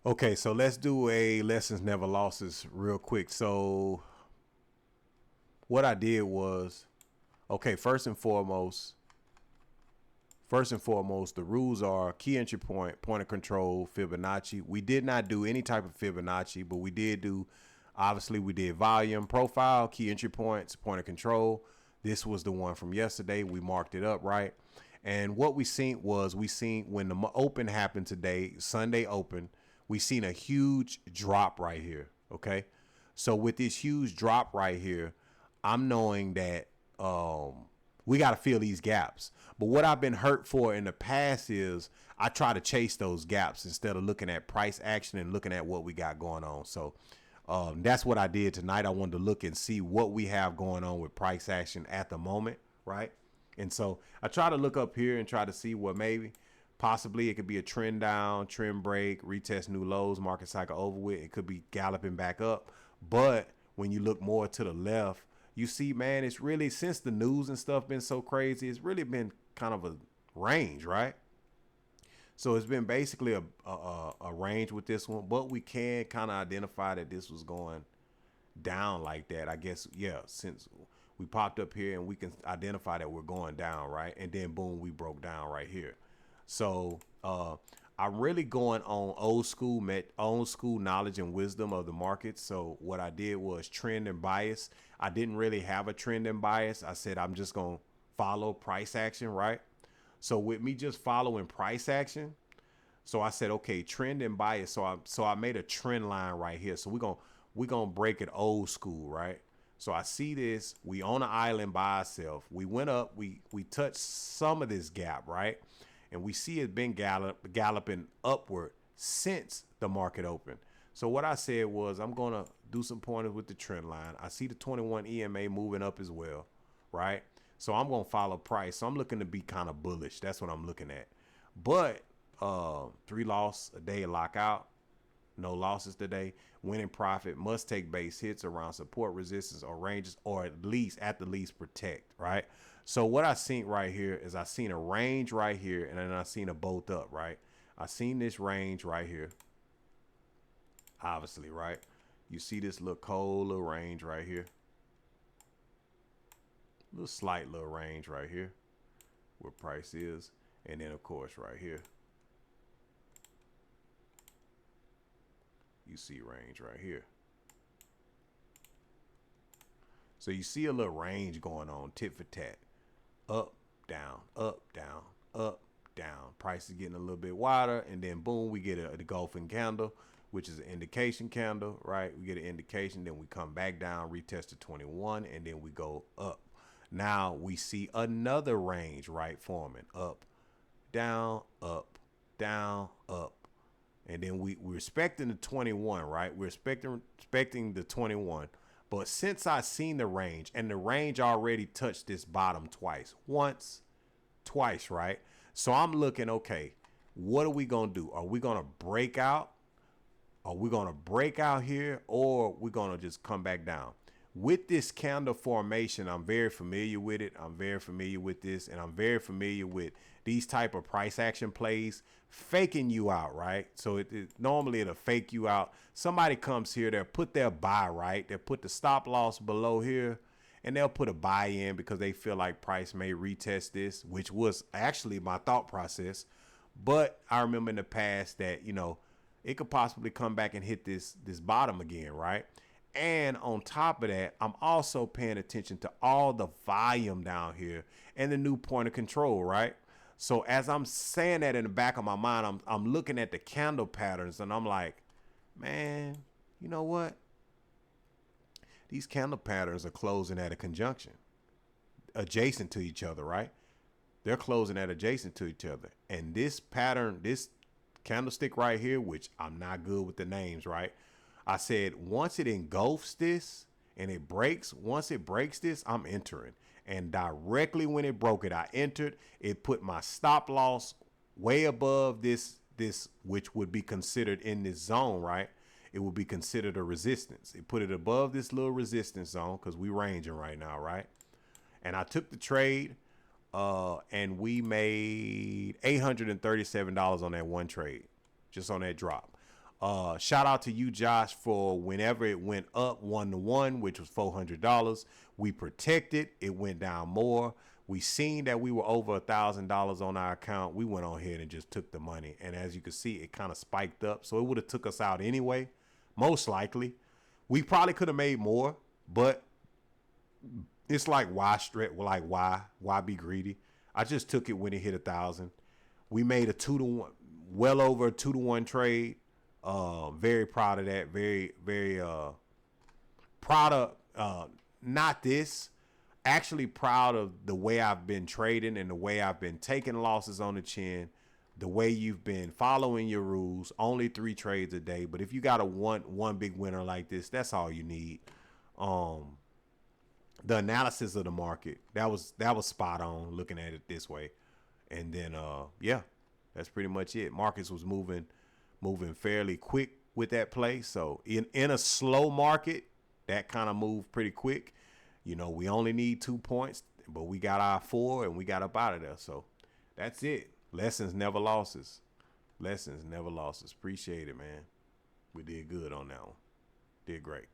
Okay, so let's do a lessons never losses real quick. So what I did was, okay, first and foremost, the rules are key entry point, point of control, Fibonacci. We did not do any type of Fibonacci, but we did do, obviously, we did volume, profile, key entry points, point of control. This was the one from yesterday. We marked it up, right? And what we seen was we seen when the open happened today, Sunday open, we seen a huge drop right here. Okay. So with this huge drop right here, I'm knowing that we got to fill these gaps. But what I've been hurt for in the past is I try to chase those gaps instead of looking at price action and looking at what we got going on. So that's what I did tonight. I wanted to look and see what we have going on with price action at the moment, right? And so I try to look up here and try to see what maybe possibly it could be a trend down, trend break, retest new lows, market cycle over with. It could be galloping back up. But when you look more to the left, you see, man, it's really since the news and stuff been so crazy, it's really been kind of a range, right? So it's been basically a range with this one, but we can kind of identify that this was going down like that. I guess, yeah, since we popped up here and we can identify that we're going down, right? And then boom, we broke down right here. So I'm really going on old school knowledge and wisdom of the market. So what I did was trend and bias. I didn't really have a trend and bias. I said I'm just gonna follow price action, right? So with me just following price action, so I said, okay, trend and bias. So I made a trend line right here. So we're gonna break it old school, right? So I see this. We on an island by ourselves. We went up. We touched some of this gap, right? And we see it been galloping upward since the market opened. So what I said was I'm gonna do some pointers with the trend line. I see the 21 EMA moving up as well, right? So I'm gonna follow price. So I'm looking to be kind of bullish. That's what I'm looking at. But 3 loss a day lockout, no losses today. Winning profit must take base hits around support, resistance, or ranges, or at the least protect, right? So what I seen right here is I seen a range right here, and then I seen a bolt up, right? I seen this range right here, obviously, right? You see this little cold little range right here, little slight little range right here, where price is, and then of course right here, you see range right here. So you see a little range going on, tit for tat, up, down, up, down, up, down. Price is getting a little bit wider, and then boom, we get the golfing candle, which is an indication candle, right? We get an indication, then we come back down, retest to 21, and then we go up. Now we see another range, right, forming up, down, up, down, up. And then we're expecting the 21, right? We're expecting the 21. But since I seen the range, and the range already touched this bottom twice, once, twice, right? So I'm looking, okay, what are we gonna do? Are we gonna break out? Are we gonna break out here, or we gonna just come back down? With this candle formation, I'm very familiar with it. I'm very familiar with this, and I'm very familiar with these type of price action plays faking you out, right? So normally it'll fake you out. Somebody comes here, they'll put their buy, right? They'll put the stop loss below here, and they'll put a buy in because they feel like price may retest this, which was actually my thought process. But I remember in the past that, it could possibly come back and hit this bottom again, right? And on top of that, I'm also paying attention to all the volume down here and the new point of control, right? So as I'm saying that in the back of my mind, I'm looking at the candle patterns and I'm like, man, you know what? These candle patterns are closing at a conjunction, adjacent to each other, right? They're closing at adjacent to each other. And this pattern, this candlestick right here, which I'm not good with the names, right? I said once it engulfs this and once it breaks this, I'm entering. And directly when it broke it, I entered. It put my stop loss way above this which would be considered in this zone, right? It would be considered a resistance. It put it above this little resistance zone because we ranging right now, right? And I took the trade, and we made $837 on that one trade, just on that drop. Shout out to you, Josh, for whenever it went up 1-to-1, which was $400. We protected. It went down more. We seen that we were over $1,000 on our account. We went on ahead and just took the money. And as you can see, it kind of spiked up. So it would have took us out anyway, most likely. We probably could have made more, but it's like why be greedy? I just took it when it hit 1,000. We made a 2-to-1, well over a 2-to-1 trade. Very proud of that. Very, very proud of not this. Actually proud of the way I've been trading and the way I've been taking losses on the chin, the way you've been following your rules. Only 3 trades a day, but if you got a one big winner like this, that's all you need. The analysis of the market, that was spot on, looking at it this way. And then yeah, that's pretty much it. Markets was moving fairly quick with that play. So in a slow market, that kind of moved pretty quick. You know, we only need 2 points, but we got our 4 and we got up out of there. So that's it. Lessons, never losses. Lessons, never losses. Appreciate it, man. We did good on that one. Did great.